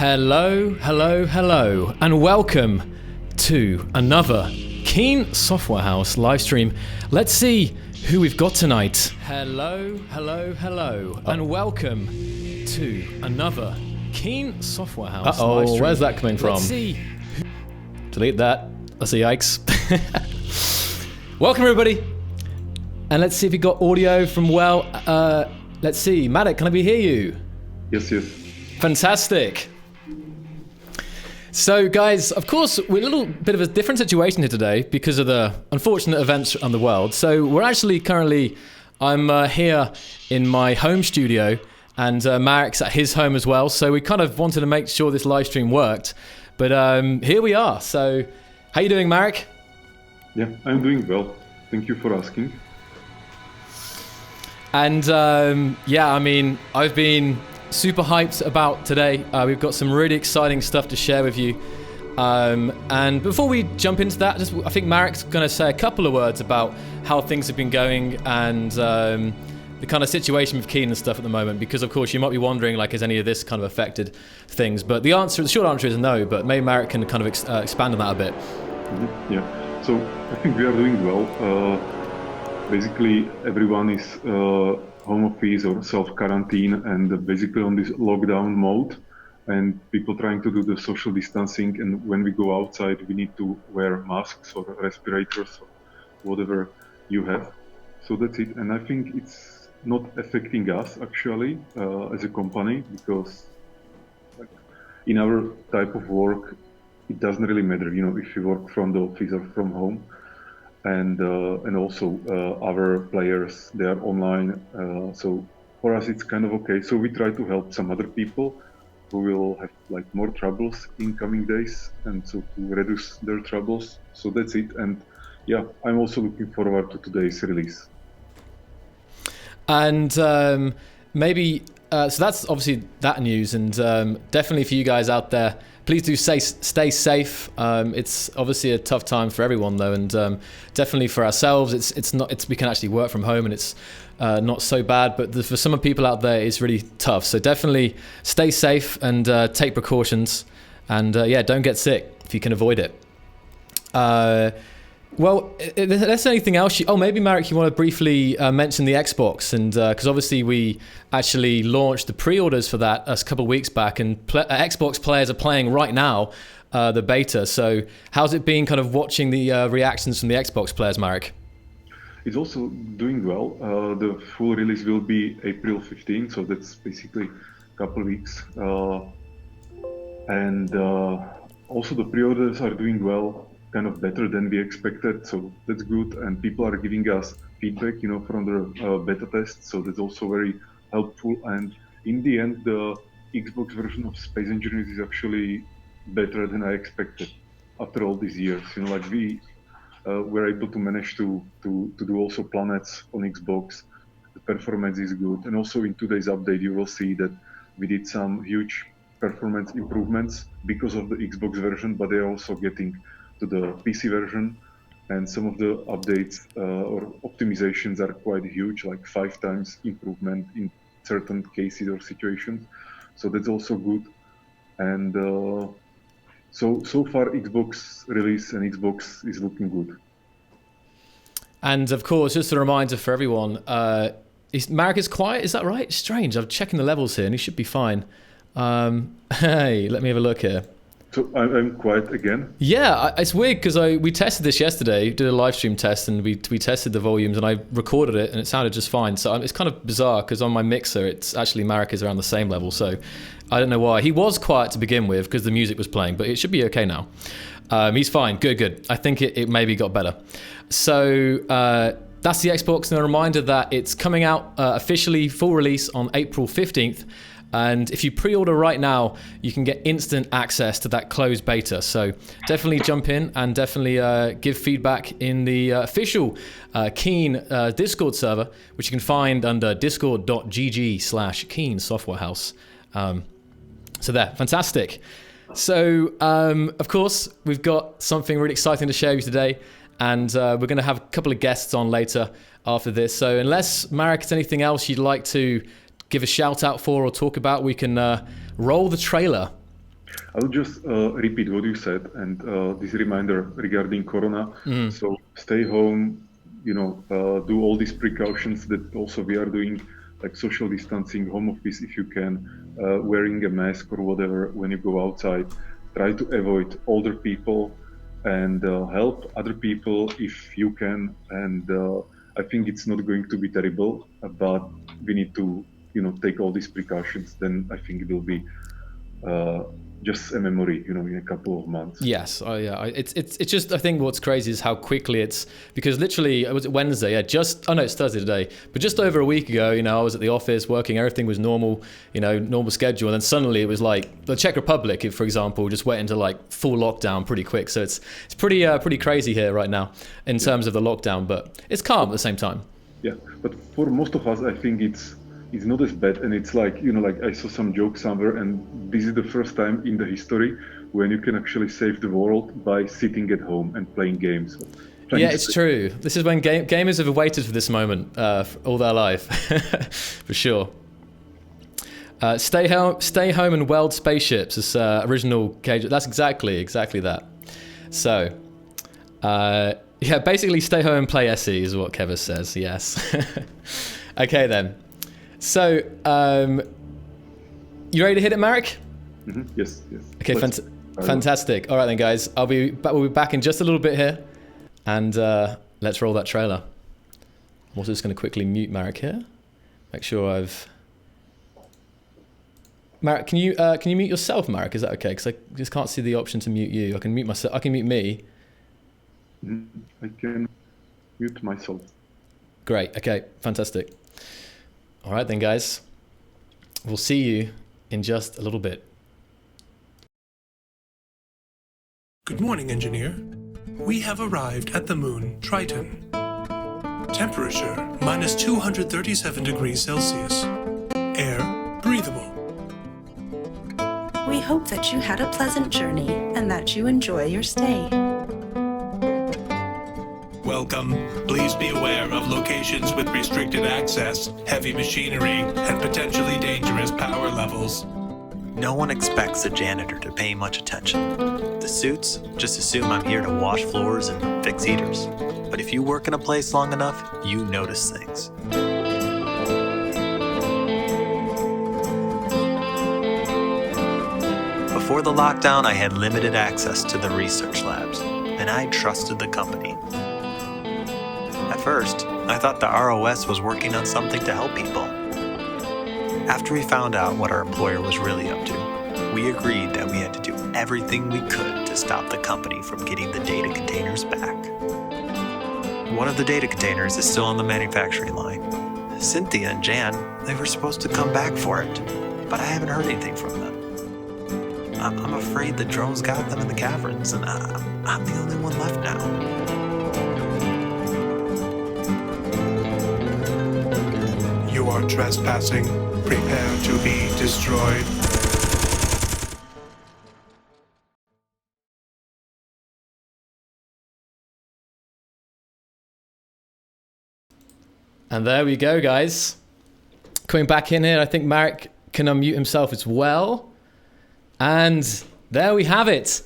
Hello, hello, hello, and welcome to another Keen Software House live stream. Let's see who we've got tonight. Hello, hello, hello, and welcome to another Keen Software House live stream. Where's that coming from? Let's see. Delete that. That's a yikes. Welcome everybody, and let's see if we got audio from let's see, Matic, can I hear you? Yes. Fantastic. So guys, of course, we're in a little bit of a different situation here today because of the unfortunate events around the world. So we're actually I'm here in my home studio, and Marek's at his home as well. So we kind of wanted to make sure this live stream worked. But here we are. So how you doing, Marek? Yeah, I'm doing well. Thank you for asking. And yeah, I mean, I've been super hyped about today. We've got some really exciting stuff to share with you. And before we jump into that, I think Marek's going to say a couple of words about how things have been going and the kind of situation with Keen and stuff at the moment. Because of course you might be wondering, like, has any of this kind of affected things? But the short answer is no. But maybe Marek can kind of expand on that a bit. Mm-hmm. Yeah. So I think we are doing well. Basically, everyone is home office or self-quarantine and basically on this lockdown mode, and people trying to do the social distancing, and when we go outside we need to wear masks or respirators or whatever you have. So that's it, and I think it's not affecting us actually as a company, because in our type of work it doesn't really matter, you know, if you work from the office or from home. And also our players, they are online, so for us it's kind of okay. So we try to help some other people who will have like more troubles in coming days, and so to reduce their troubles. So that's it, and yeah, I'm also looking forward to today's release. And maybe so that's obviously that news, and definitely for you guys out there, please do stay safe. It's obviously a tough time for everyone though, and definitely for ourselves, we can actually work from home, and it's not so bad. But for some people out there, it's really tough. So definitely stay safe and take precautions, and yeah, don't get sick if you can avoid it. Well, is there anything else? Maybe Marek, you want to briefly mention the Xbox, and because obviously we actually launched the pre-orders for that a couple of weeks back, and Xbox players are playing right now the beta. So how's it been, kind of watching the reactions from the Xbox players, Marek? It's also doing well. The full release will be April 15th, so that's basically a couple of weeks. And also the pre-orders are doing well, kind of better than we expected, so that's good, and people are giving us feedback, you know, from the beta test, so that's also very helpful. And in the end, the Xbox version of Space Engineers is actually better than I expected after all these years. You know, like we were able to manage to do also planets on Xbox. The performance is good, and also in today's update you will see that we did some huge performance improvements because of the Xbox version, but they're also getting to the PC version, and some of the updates or optimizations are quite huge, like 5 times improvement in certain cases or situations. So that's also good. And so far Xbox release and Xbox is looking good. And of course, just a reminder for everyone, Marek is quiet, is that right? Strange, I'm checking the levels here and he should be fine. Hey, let me have a look here. So I'm quiet again? Yeah, it's weird because we tested this yesterday, did a live stream test, and we tested the volumes, and I recorded it and it sounded just fine. So it's kind of bizarre because on my mixer, it's actually Marek is around the same level. So I don't know why. He was quiet to begin with because the music was playing, but it should be okay now. He's fine. Good. I think it maybe got better. So that's the Xbox, and a reminder that it's coming out officially full release on April 15th. And if you pre-order right now, you can get instant access to that closed beta. So definitely jump in and definitely give feedback in the official Keen Discord server, which you can find under discord.gg/Keen Software House. So there, fantastic. So of course, we've got something really exciting to share with you today. And we're going to have a couple of guests on later after this. So unless, Marek, there's anything else you'd like to give a shout out for or talk about, we can roll the trailer. I'll just repeat what you said and this reminder regarding Corona. So stay home, do all these precautions that also we are doing, like social distancing, home office if you can, wearing a mask or whatever when you go outside. Try to avoid older people and help other people if you can. And I think it's not going to be terrible, but we need to, take all these precautions. Then I think it will be just a memory, in a couple of months. Yes, yeah. It's just, I think what's crazy is how quickly it's, because literally, was it Wednesday? Yeah, it's Thursday today, but just over a week ago, I was at the office working, everything was normal, normal schedule, and then suddenly it was like the Czech Republic, for example, just went into like full lockdown pretty quick. So it's pretty crazy here right now in terms of the lockdown, but it's calm at the same time. Yeah, but for most of us, I think it's not as bad, and it's like, like I saw some joke somewhere, and this is the first time in the history when you can actually save the world by sitting at home and playing games. Yeah, it's true. This is when gamers have waited for this moment all their life, for sure. Stay home and weld spaceships. This original cage. That's exactly that. So, yeah, basically stay home and play SE is what Kevin says. Yes. Okay then. So, you ready to hit it, Marek? Mm-hmm. Yes. Okay, fantastic. All right then, guys. We'll be back in just a little bit here, and let's roll that trailer. I'm also just going to quickly mute Marek here. Make sure Marek, can you mute yourself, Marek? Is that okay? Because I just can't see the option to mute you. I can mute myself. I can mute me. I can mute myself. Great. Okay. Fantastic. All right then, guys. We'll see you in just a little bit. Good morning, engineer. We have arrived at the moon, Triton. Temperature minus 237 degrees Celsius. Air breathable. We hope that you had a pleasant journey and that you enjoy your stay. Welcome. Please be aware of locations with restricted access, heavy machinery, and potentially dangerous power levels. No one expects a janitor to pay much attention. The suits just assume I'm here to wash floors and fix heaters. But if you work in a place long enough, you notice things. Before the lockdown, I had limited access to the research labs, and I trusted the company. At first, I thought the ROS was working on something to help people. After we found out what our employer was really up to, we agreed that we had to do everything we could to stop the company from getting the data containers back. One of the data containers is still on the manufacturing line. Cynthia and Jan, they were supposed to come back for it, but I haven't heard anything from them. I'm afraid the drones got them in the caverns, and I'm the only one left now. You are trespassing. Prepare to be destroyed. And there we go, guys. Coming back in here, I think Marek can unmute himself as well. And there we have it.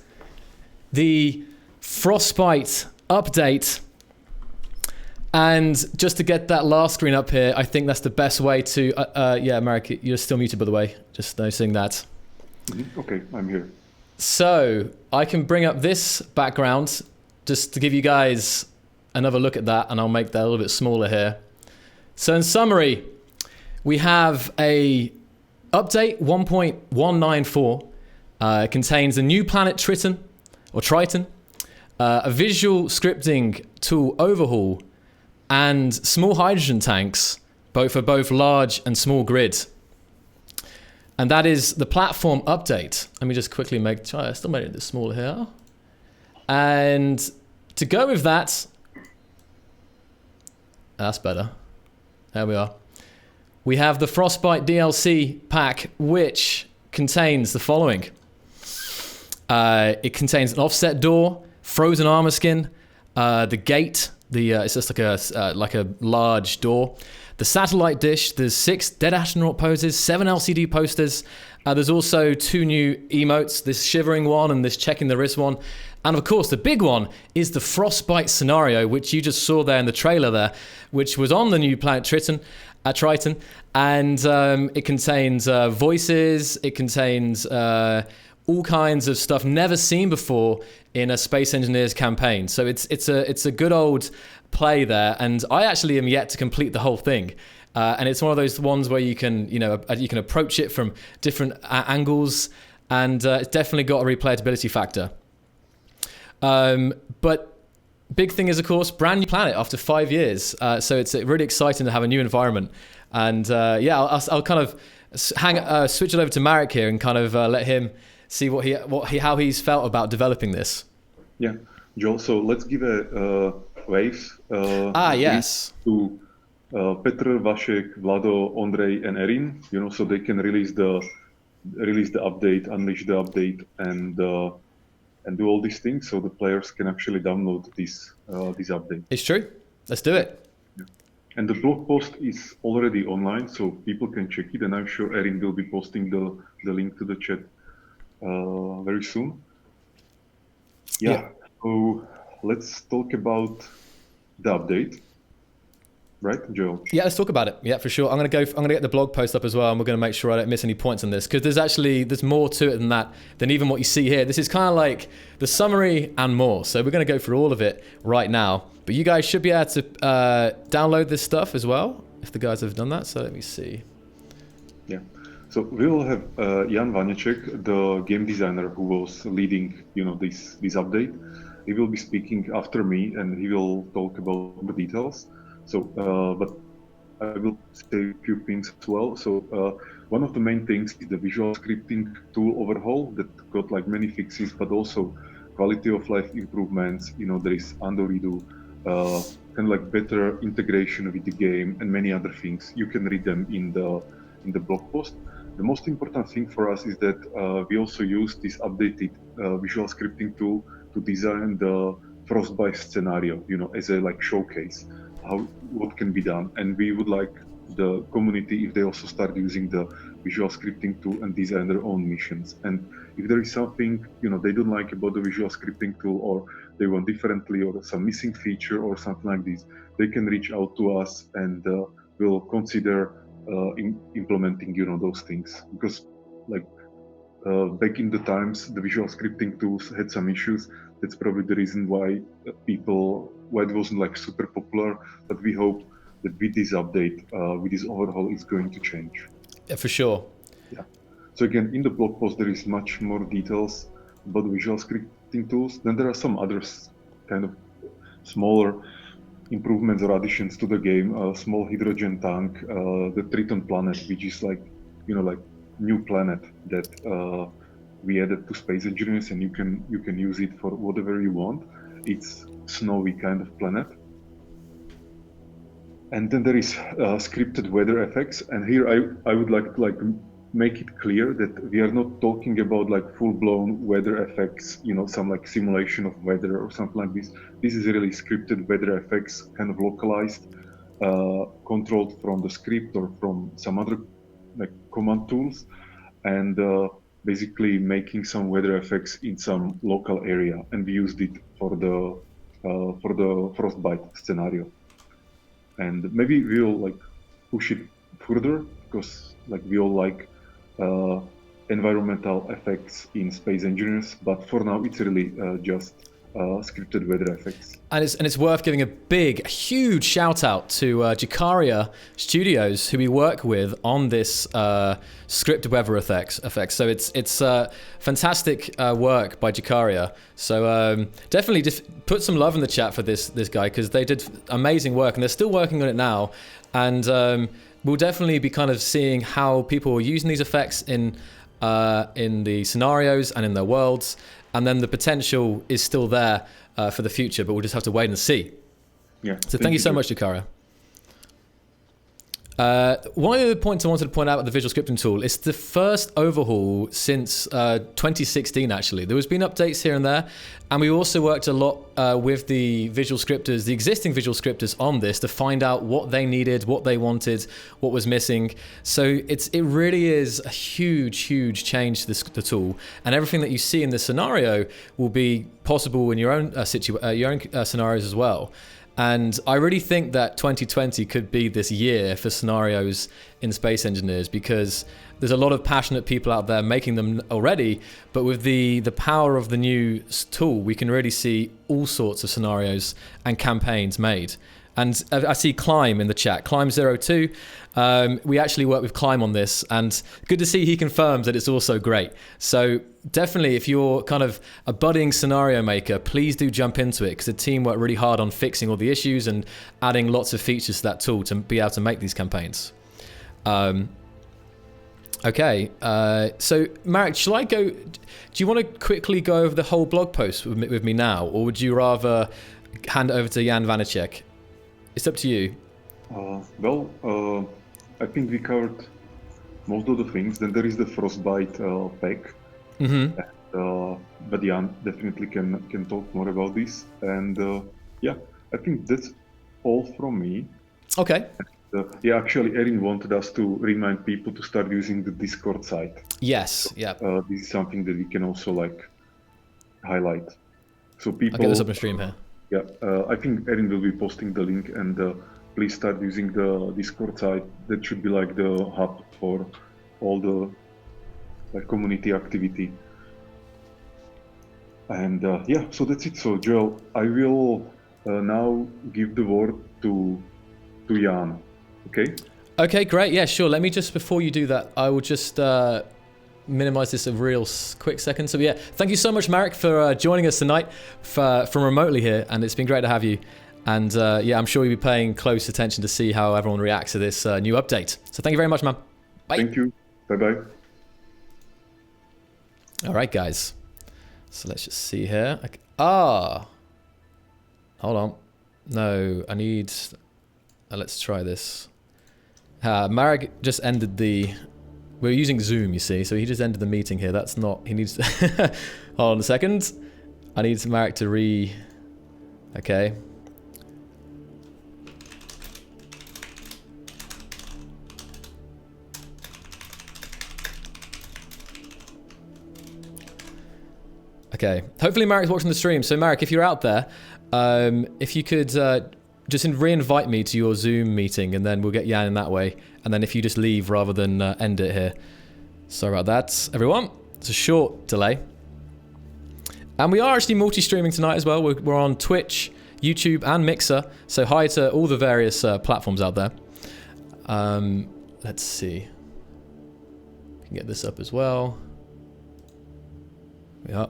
The Frostbite update. And just to get that last screen up here, I think that's the best way to... yeah, Marek, you're still muted, by the way. Just noticing that. Okay, I'm here. So I can bring up this background just to give you guys another look at that, and I'll make that a little bit smaller here. So in summary, we have a update 1.194. It contains a new planet Triton, a visual scripting tool overhaul, and small hydrogen tanks, for both large and small grids. And that is the platform update. Let me just quickly I still made it a bit smaller here. And to go with that, that's better. There we are. We have the Frostbite DLC pack, which contains the following. It contains an offset door, frozen armor skin, the gate, it's just like a large door. The satellite dish. There's 6 dead astronaut poses, 7 LCD posters. There's also 2 new emotes, this shivering one and this checking the wrist one. And of course, the big one is the Frostbite scenario, which you just saw there in the trailer there, which was on the new planet Triton. And it contains voices. It contains all kinds of stuff never seen before in a Space Engineers campaign. So it's a good old play there. And I actually am yet to complete the whole thing. And it's one of those ones where you can approach it from different angles, and it's definitely got a replayability factor. But big thing is, of course, brand new planet after 5 years. So it's really exciting to have a new environment. And I'll kind of switch it over to Marek here and kind of let him see how he's felt about developing this. Yeah, Joel. So let's give a wave. Yes. To Petr, Vašek, Vlado, Ondrej, and Erin. So they can release the update, unleash the update, and do all these things, so the players can actually download this update. It's true. Let's do it. Yeah. And the blog post is already online, so people can check it. And I'm sure Erin will be posting the link to the chat very soon. Yeah. So let's talk about the update. Right, Joel? Yeah, let's talk about it. Yeah, for sure. I'm gonna get the blog post up as well, and we're gonna make sure I don't miss any points on this, because there's more to it than even what you see here. This is kind of like the summary and more. So we're gonna go through all of it right now. But you guys should be able to download this stuff as well, if the guys have done that. So let me see. Yeah. So we will have Jan Vanecek, the game designer who was leading, this update. He will be speaking after me, and he will talk about the details. So, but I will say a few things as well. So, one of the main things is the visual scripting tool overhaul that got like many fixes, but also quality of life improvements. There is undo redo, kind of like better integration with the game, and many other things. You can read them in the blog post. The most important thing for us is that we also use this updated visual scripting tool to design the Frostbite scenario, as a like showcase. What can be done, and we would like the community if they also start using the visual scripting tool and design their own missions. And if there is something they don't like about the visual scripting tool, or they want differently, or some missing feature or something like this, they can reach out to us, and we'll consider implementing those things. Because back in the times, the visual scripting tools had some issues. That's probably the reason why it wasn't like super popular. But we hope that with this update, with this overhaul, it's going to change. Yeah, for sure. Yeah. So again, in the blog post, there is much more details about the visual scripting tools. Then there are some other kind of smaller improvements or additions to the game. A small hydrogen tank, the Triton planet, which is like new planet that we added to Space Engineers, and you can use it for whatever you want. It's snowy kind of planet. And then there is scripted weather effects, and here I would like to make it clear that we are not talking about like full-blown weather effects, some like simulation of weather or something like this. This is really scripted weather effects, kind of localized, controlled from the script or from some other like command tools, and basically making some weather effects in some local area, and we used it for the Frostbite scenario. And maybe we'll like push it further, because like we all like environmental effects in Space Engineers, but for now it's really just scripted weather effects. And it's worth giving a huge shout out to Jicaria Studios, who we work with on this scripted weather effects. So it's fantastic work by Jicaria. So definitely just put some love in the chat for this guy, because they did amazing work, and they're still working on it now. And we'll definitely be kind of seeing how people are using these effects in the scenarios and in their worlds. And then the potential is still there for the future, but we'll just have to wait and see. Yeah. So thank you so much, Jicaria. One of the points I wanted to point out about the visual scripting tool, it's the first overhaul since 2016 actually. There has been updates here and there, and we also worked a lot with the visual scripters, the existing visual scripters on this to find out what they needed, what they wanted, what was missing. So it really is a huge change to the tool, and everything that you see in this scenario will be possible in your own scenarios as well. And I really think that 2020 could be this year for scenarios in Space Engineers, because there's a lot of passionate people out there making them already, but with the power of the new tool, we can really see all sorts of scenarios and campaigns made. And I see Climb in the chat, Climb02. We actually worked with Climb on this, and good to see he confirms that it's also great. So definitely, if you're kind of a budding scenario maker, please do jump into it, because the team worked really hard on fixing all the issues and adding lots of features to that tool to be able to make these campaigns. Okay, so Marek, shall I go? Do you want to quickly go over the whole blog post with me now, or would you rather hand it over to Jan Vanacek? It's up to you. I think we covered most of the things. Then there is the Frostbite pack. Mm-hmm. But Jan definitely can talk more about this. And yeah, I think that's all from me. Okay. Yeah, actually, Erin wanted us to remind people to start using the Discord site. Yes. Yeah. This is something that we can also highlight. So people. I'll get this up on stream here. Yeah, I think Erin will be posting the link, and please start using the Discord site. That should be like the hub for all the community activity. And yeah, so that's it. So Joel, I will now give the word to Jan. Okay? Okay, great. Yeah, sure. Let me just, before you do that, I will just minimize this a real quick second. So yeah, thank you so much, Marek, for joining us tonight from remotely here, and it's been great to have you. And yeah, I'm sure you'll be paying close attention to see how everyone reacts to this new update. So thank you very much, man. Bye. Thank you. Bye-bye. All right, guys. So let's just see here. Hold on. No, I need... let's try this. Marek just ended the... We're using Zoom, you see, so he just ended the meeting here. That's not... He needs to... Hold on a second. I need Marek to Okay. Okay. Hopefully Marek's watching the stream. So Marek, if you're out there, if you could just re-invite me to your Zoom meeting, and then we'll get Jan in that way. And then if you just leave rather than end it here. Sorry about that, everyone. It's a short delay. And we are actually multi-streaming tonight as well. We're on Twitch, YouTube, and Mixer. So hi to all the various platforms out there. Let's see. We can get this up as well. Yeah.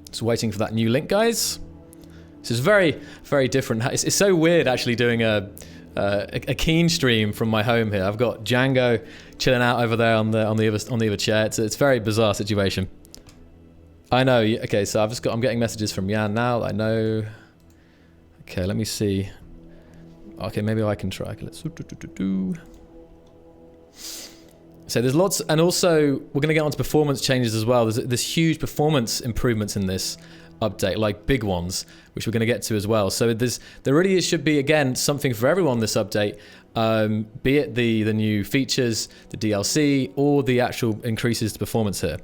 Just waiting for that new link, guys. This is very, very different. It's so weird actually doing a keen stream from my home here. I've got Django chilling out over there on the other chair. It's a very bizarre situation. I know. Okay, so I'm getting messages from Jan now. I know. Okay, let me see. Okay, maybe I can try. Let's do. So there's lots, and also we're going to get onto performance changes as well. There's huge performance improvements in this update, like big ones, which we're going to get to as well. So there really should be, again, something for everyone this update, be it the new features, the DLC, or the actual increases to performance here.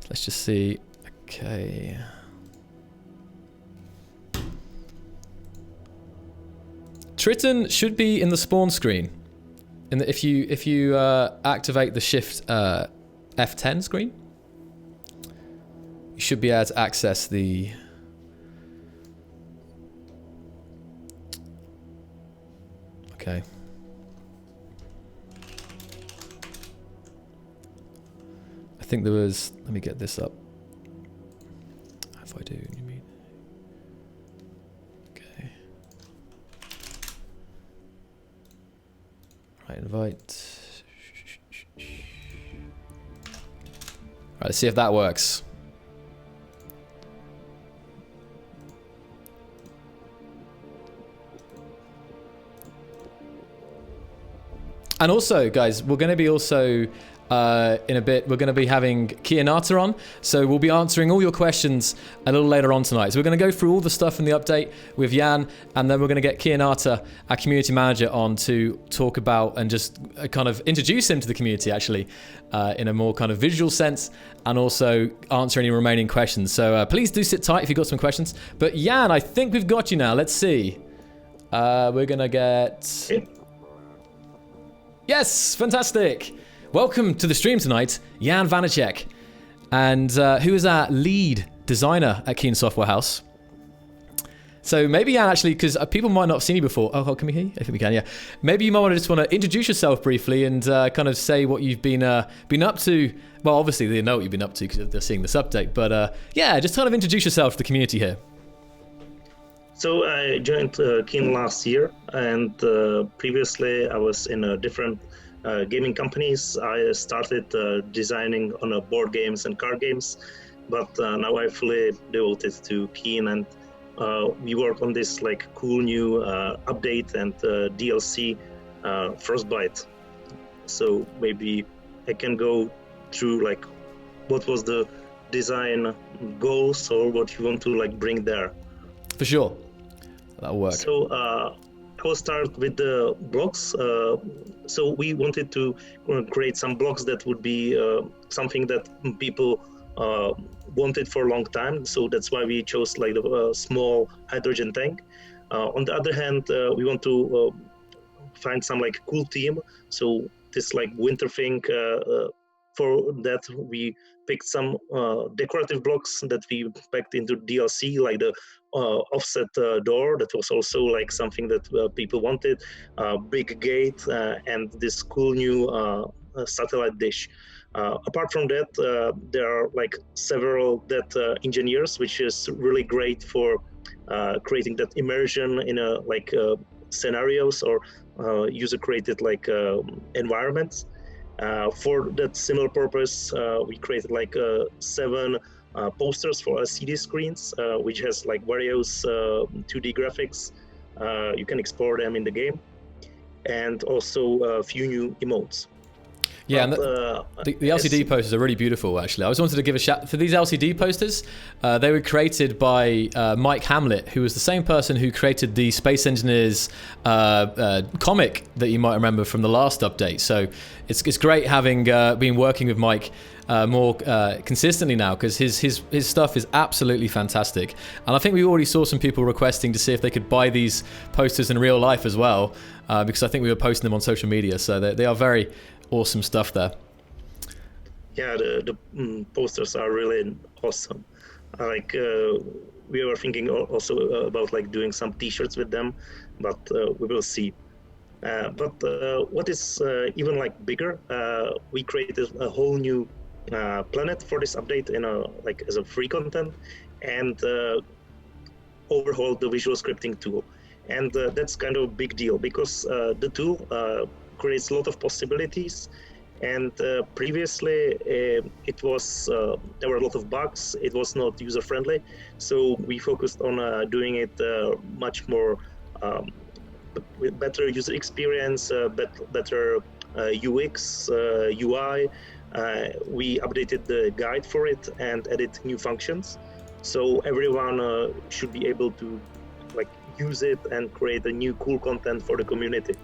So let's just see. Okay. Triton should be in the spawn screen. If you activate the Shift F10 screen, you should be able to access the... Okay. I think there was... Let me get this up. If I do, you mean... Okay. Right, invite... Right, let's see if that works. And also, guys, we're going to be also in a bit, we're going to be having Kianata on, so we'll be answering all your questions a little later on tonight. So we're going to go through all the stuff in the update with Jan, and then we're going to get Kianata, our community manager, on to talk about and just kind of introduce him to the community, actually, in a more kind of visual sense, and also answer any remaining questions. So please do sit tight if you've got some questions. But Jan, I think we've got you now. Let's see. We're going to get... Yes, fantastic. Welcome to the stream tonight, Jan Vanacek, and who is our lead designer at Keen Software House. So maybe Jan, actually, because people might not have seen you before. Oh, can we hear you? I think we can, yeah. Maybe you might just want to introduce yourself briefly and kind of say what you've been up to. Well, obviously they know what you've been up to because they're seeing this update, but yeah, just kind of introduce yourself to the community here. So I joined Keen last year, and previously I was in a different gaming companies. I started designing on board games and card games, but now I fully devoted to Keen, and we work on this like cool new update and DLC, Frostbite. So maybe I can go through like what was the design goals or what you want to like bring there. For sure, that'll work. So I will start with the blocks. So we wanted to create some blocks that would be something that people wanted for a long time. So that's why we chose like the small hydrogen tank. On the other hand, we want to find some like cool theme. So this like winter thing, for that we picked some decorative blocks that we packed into DLC, like the offset door. That was also like something that people wanted, big gate, and this cool new satellite dish. Apart from that, there are like several that engineers, which is really great for creating that immersion in a like scenarios or user created like environments. For that similar purpose, we created like 7 posters for LCD screens, which has like various 2D graphics. You can explore them in the game, and also a few new emotes. Yeah, but, and the LCD posters are really beautiful, actually. I just wanted to give a shout for these LCD posters. They were created by Mike Hamlet, who was the same person who created the Space Engineers comic that you might remember from the last update. So it's great having been working with Mike more consistently now, because his stuff is absolutely fantastic. And I think we already saw some people requesting to see if they could buy these posters in real life as well, because I think we were posting them on social media. So they are very awesome stuff there. Yeah, the posters are really awesome. Like we were thinking also about like doing some T-shirts with them, but we will see. But what is even like bigger? We created a whole new planet for this update in a like as a free content, and overhauled the visual scripting tool. And that's kind of a big deal because the tool creates a lot of possibilities, and previously it was there were a lot of bugs. It was not user friendly, so we focused on doing it much more with better user experience, better UX, UI. We updated the guide for it and added new functions, so everyone should be able to like use it and create a new cool content for the community.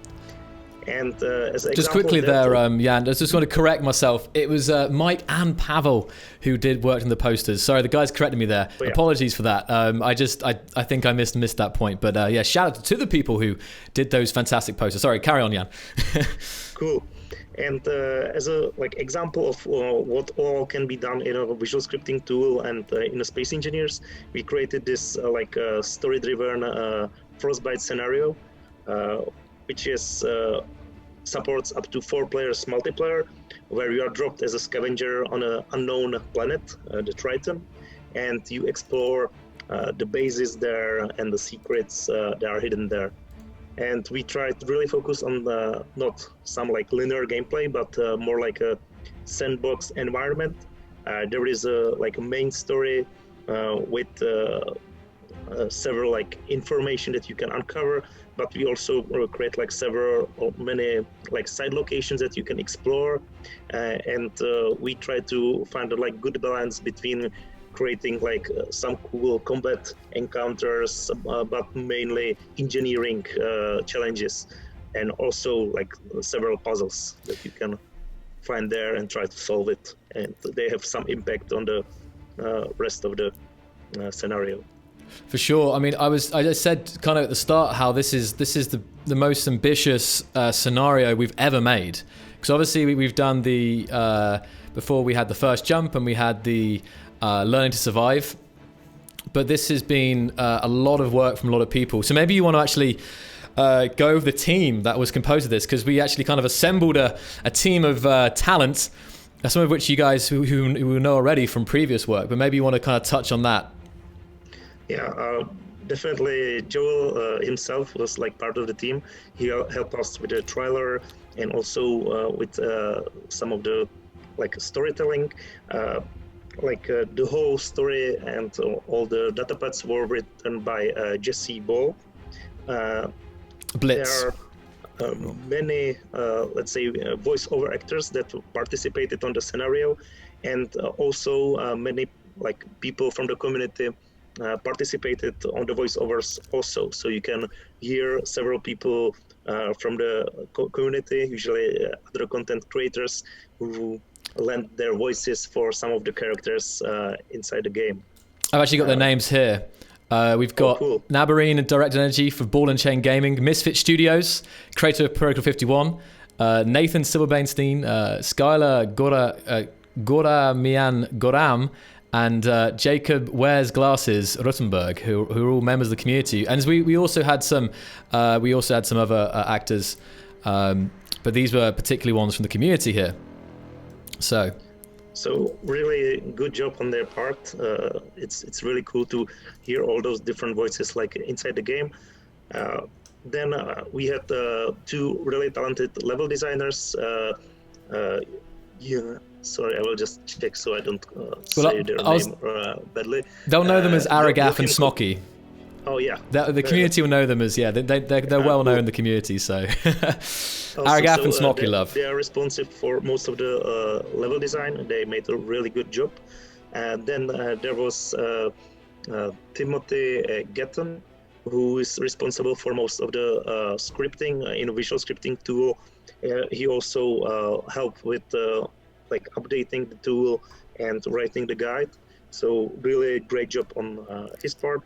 And as just quickly there, Jan, I just want to correct myself. It was Mike and Pavel who worked on the posters. Sorry, the guys corrected me there. Oh, yeah. Apologies for that. I think I missed that point. But yeah, shout out to the people who did those fantastic posters. Sorry, carry on, Jan. Cool. And as a like example of what all can be done in a visual scripting tool and in a Space Engineers, we created this like story-driven Frostbite scenario, which is supports up to 4 players multiplayer, where you are dropped as a scavenger on an unknown planet, the Triton, and you explore the bases there and the secrets that are hidden there. And we tried to really focus on not some like linear gameplay, but more like a sandbox environment. There is a like a main story with several like information that you can uncover, but we also create like several or many like side locations that you can explore, and we try to find a like good balance between creating like some cool combat encounters, but mainly engineering challenges, and also like several puzzles that you can find there and try to solve it, and they have some impact on the rest of the scenario. For sure. I mean, I just said kind of at the start how this is the most ambitious scenario we've ever made, because obviously we've done the before we had the first jump and we had the learning to survive, but this has been a lot of work from a lot of people. So maybe you want to actually go over the team that was composed of this, because we actually kind of assembled a team of talent, some of which you guys who know already from previous work, but maybe you want to kind of touch on that. Yeah, definitely Joel himself was like part of the team. He helped us with the trailer and also with some of the like storytelling. The whole story and all the data pads were written by Jesse Ball. Blitz. There are many, let's say, voiceover actors that participated on the scenario, and also many like people from the community participated on the voiceovers also. So you can hear several people from the community, usually other content creators, who lend their voices for some of the characters inside the game. I've actually got their names here. We've got cool. Nabarine and Direct Energy for Ball and Chain Gaming, Misfit Studios, creator of Protocol 51, Nathan Silverbainstein, Skylar Goramian Goram, and Jacob Wears Glasses Ruttenberg, who are all members of the community. And we also had some other actors, but these were particularly ones from the community here. So really good job on their part. It's really cool to hear all those different voices like inside the game. Then we had two really talented level designers. Sorry, I will just check so I don't say their name badly. They'll know them as Aragaf and Smoky. Oh yeah. The community will know them as they're well known in the community. So Aragaf and Smoky love. They are responsive for most of the level design. They made a really good job. And then there was Timothy Getton, who is responsible for most of the scripting in a visual scripting tool. He also helped with like updating the tool and writing the guide. So really great job on his part.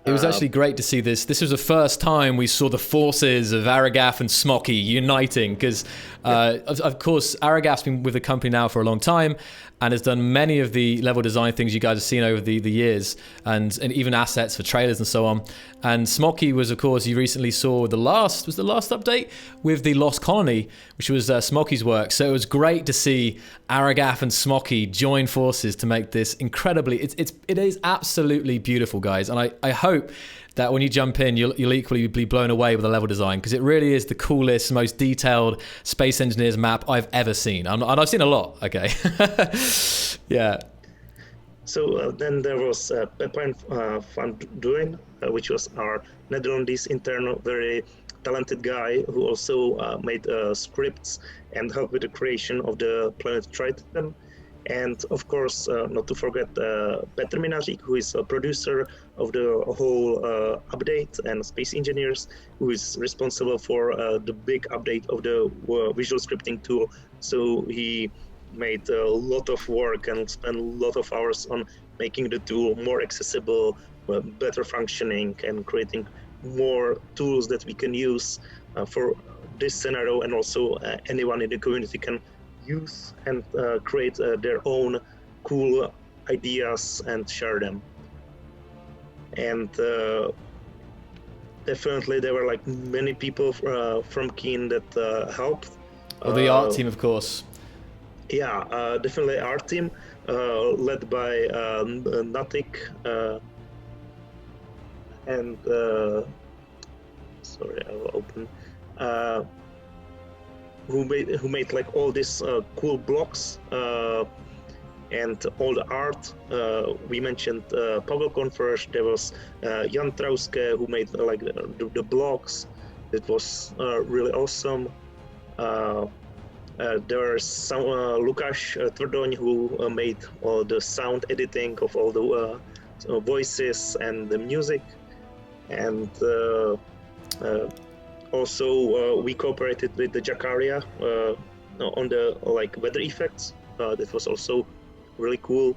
It was actually great to see this. This was the first time we saw the forces of Aragaf and Smoky uniting, because, of course, Aragaf's been with the company now for a long time and has done many of the level design things you guys have seen over the years, and even assets for trailers and so on. And Smoky was, of course, you recently saw the last update with the Lost Colony, which was Smoky's work. So it was great to see Aragaf and Smoky join forces to make this incredibly. It is absolutely beautiful, guys, and I hope that when you jump in, you'll equally be blown away with the level design, because it really is the coolest, most detailed Space Engineers map I've ever seen. And I've seen a lot, okay? Yeah. So then there was Pepijn van Duin, which was our Netherlands internal, very talented guy who also made scripts and helped with the creation of the planet Triton. And of course, not to forget Petr Minařík, who is a producer of the whole update, and Space Engineers, who is responsible for the big update of the visual scripting tool. So he made a lot of work and spent a lot of hours on making the tool more accessible, better functioning, and creating more tools that we can use for this scenario, and also anyone in the community can use and create their own cool ideas and share them. And definitely there were like many people from Keen that helped. Well, the art team, of course. Yeah, definitely our team, led by Natik and sorry, I will open. Who made like all these cool blocks, and all the art. We mentioned Pavel Converge. There was Jan Trauske, who made like the blogs. It was really awesome. There's some Lukáš Tvrdoň, who made all the sound editing of all the voices and the music, and also we cooperated with the Jakaria on the like weather effects. That was also really cool.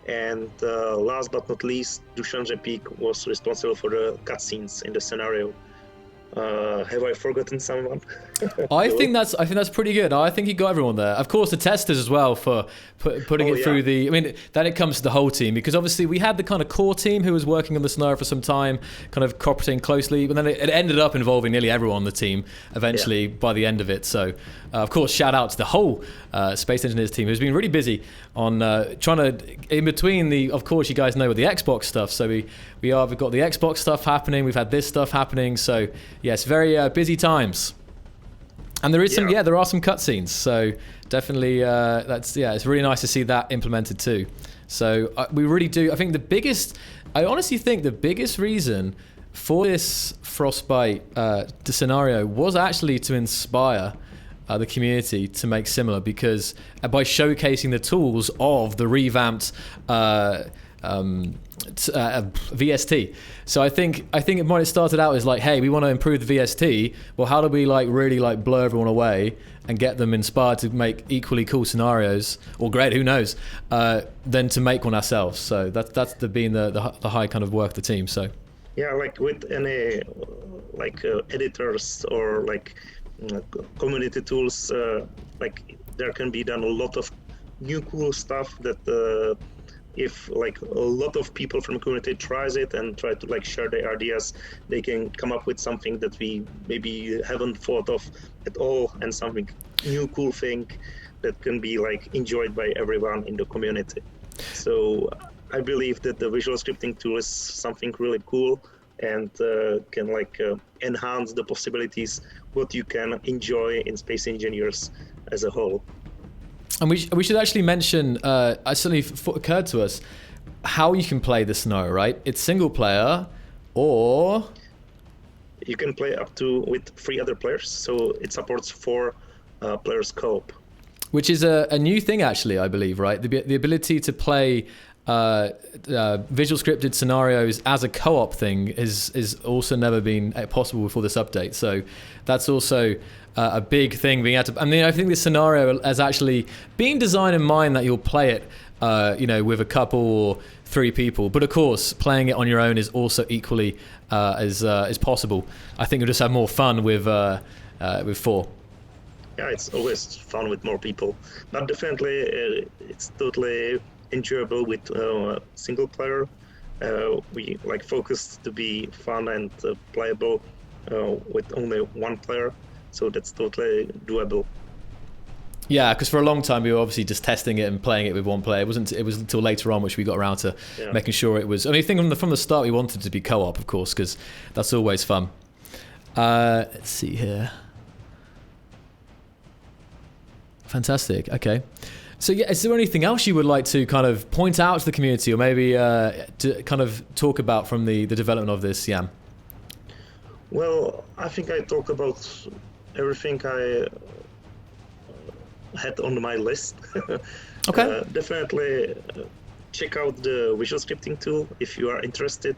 And last but not least, Dusan Řepík was responsible for the cutscenes in the scenario. Have I forgotten someone? I think that's pretty good. I think you got everyone there. Of course, the testers as well for putting it through the. I mean, then it comes to the whole team, because obviously we had the kind of core team who was working on the scenario for some time, kind of cooperating closely, but then it ended up involving nearly everyone on the team eventually by the end of it. So, of course, shout out to the whole Space Engineers team who's been really busy on trying to, in between the. Of course, you guys know with the Xbox stuff. So we've got the Xbox stuff happening. We've had this stuff happening. So yes, very busy times. And there is there are some cutscenes, so definitely it's really nice to see that implemented too. So we really do. I honestly think the biggest reason for this Frostbite scenario was actually to inspire the community to make similar, because by showcasing the tools of the revamped VST. So I think it might have started out as like, hey, we want to improve the VST. Well, how do we like really like blow everyone away and get them inspired to make equally cool scenarios, or great, who knows, than to make one ourselves. So that's been the high kind of work of the team. So yeah, like with any like editors or like community tools, like there can be done a lot of new cool stuff that if like a lot of people from the community tries it and try to like share their ideas, they can come up with something that we maybe haven't thought of at all, and something new, cool thing that can be like enjoyed by everyone in the community. So I believe that the visual scripting tool is something really cool and can like enhance the possibilities what you can enjoy in Space Engineers as a whole. And we should actually mention, suddenly occurred to us, how you can play the scenario, right? It's single player, or you can play up to with 3 other players, so it supports 4 players co-op. Which is a new thing, actually, I believe, right? The ability to play visual scripted scenarios as a co-op thing is also never been possible before this update. So that's also a big thing being able to. I mean, I think this scenario has actually been designed in mind that you'll play it, with a couple or 3 people. But of course, playing it on your own is also equally as possible. I think you'll just have more fun with 4. Yeah, it's always fun with more people, but definitely it's totally enjoyable with single player. We like focused to be fun and playable with only 1 player, so that's totally doable. Yeah, because for a long time we were obviously just testing it and playing it with 1 player. It was until later on which we got around to making sure it was. I mean, I think from the start we wanted it to be co-op, of course, because that's always fun. Let's see here. Fantastic. Okay. So yeah, is there anything else you would like to kind of point out to the community, or maybe to kind of talk about from the development of this, Jan? Well, I think I talked about everything I had on my list. Okay. Definitely check out the visual scripting tool if you are interested.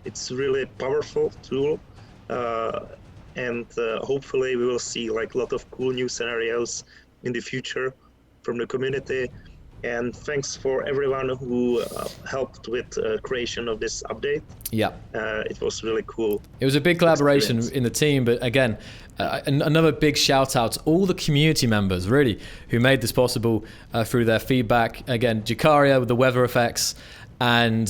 It's really powerful tool, and hopefully we will see like a lot of cool new scenarios in the future from the community. And thanks for everyone who helped with creation of this update. Yeah. It was really cool. It was a big collaboration in the team, but again, another big shout out to all the community members, really, who made this possible through their feedback. Again, Jakaria with the weather effects, and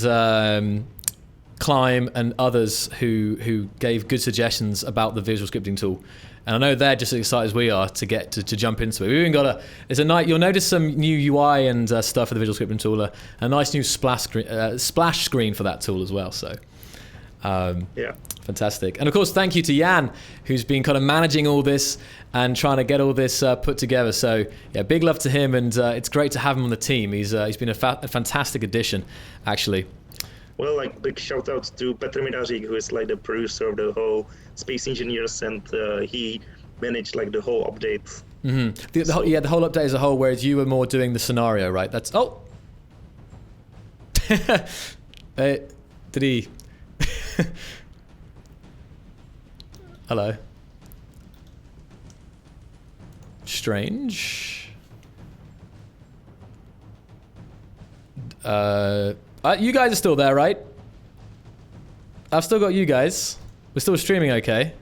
Climb and others who gave good suggestions about the visual scripting tool. And I know they're just as excited as we are to get to jump into it. We've even got you'll notice some new UI and stuff for the visual scripting tool, a nice new splash screen for that tool as well. So Yeah. Fantastic. And of course, thank you to Jan, who's been kind of managing all this and trying to get all this put together. So yeah, big love to him, and it's great to have him on the team. He's been a fantastic addition, actually. Well, like big shout out to Petr Midařík, who is like the producer of the whole Space Engineers, and he managed like the whole update. Mm-hmm. The whole update as a whole, whereas you were more doing the scenario, right? That's did he? Hello. Strange. You guys are still there, right? I've still got you guys. We're still streaming, okay?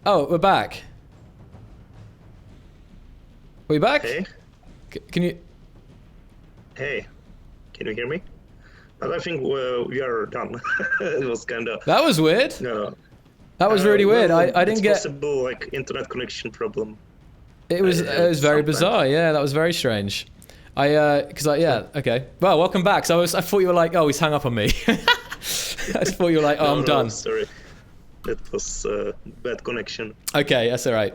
Oh, we're back. Are we back? Hey. Can you? Hey, can you hear me? But I think we are done. It was kind of. That was weird. No. That was really weird. Well, I didn't get. Possible like internet connection problem. It was very bizarre. Yeah, that was very strange. Okay. Well, welcome back. So I thought you were like, oh, he's hung up on me. I thought you were like, oh, I'm done. Sorry, that was bad connection. Okay, that's all right.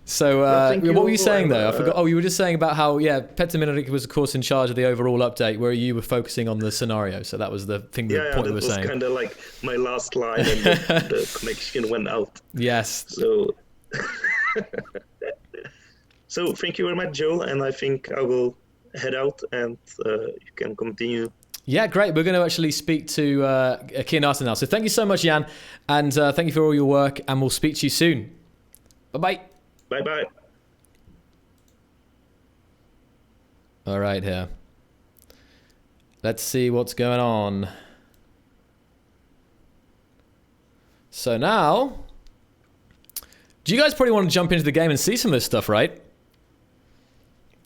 So what were you saying though? I forgot. Oh, you were just saying about how Petr Midařík was of course in charge of the overall update, where you were focusing on the scenario. So that was the thing. The point you were saying. Yeah, that was kind of like my last line, and the connection went out. Yes. So. So thank you very much, Joel, and I think I will head out, and you can continue. Yeah, great. We're going to actually speak to Kianata now. So thank you so much, Jan, and thank you for all your work, and we'll speak to you soon. Bye-bye. Bye-bye. All right, here. Let's see what's going on. So now, do you guys probably want to jump into the game and see some of this stuff, right?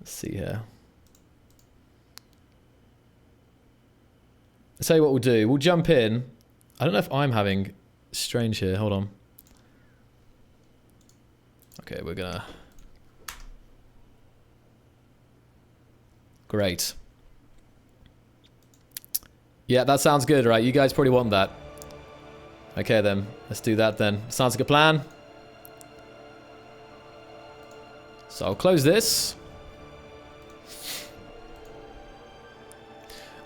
Let's see here. I'll tell you what we'll do. We'll jump in. I don't know if I'm having strange here. Hold on. Okay, we're gonna... Great. Yeah, that sounds good, right? You guys probably want that. Okay then, let's do that then. Sounds like a plan. So I'll close this.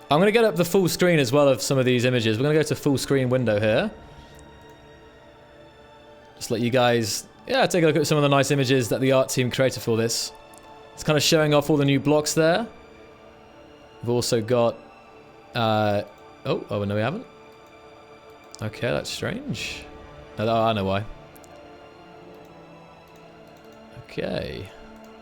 I'm going to get up the full screen as well of some of these images. We're going to go to full screen window here. Just let you guys, take a look at some of the nice images that the art team created for this. It's kind of showing off all the new blocks there. We've also got, oh no, we haven't. Okay, that's strange. Oh, I know why. Okay.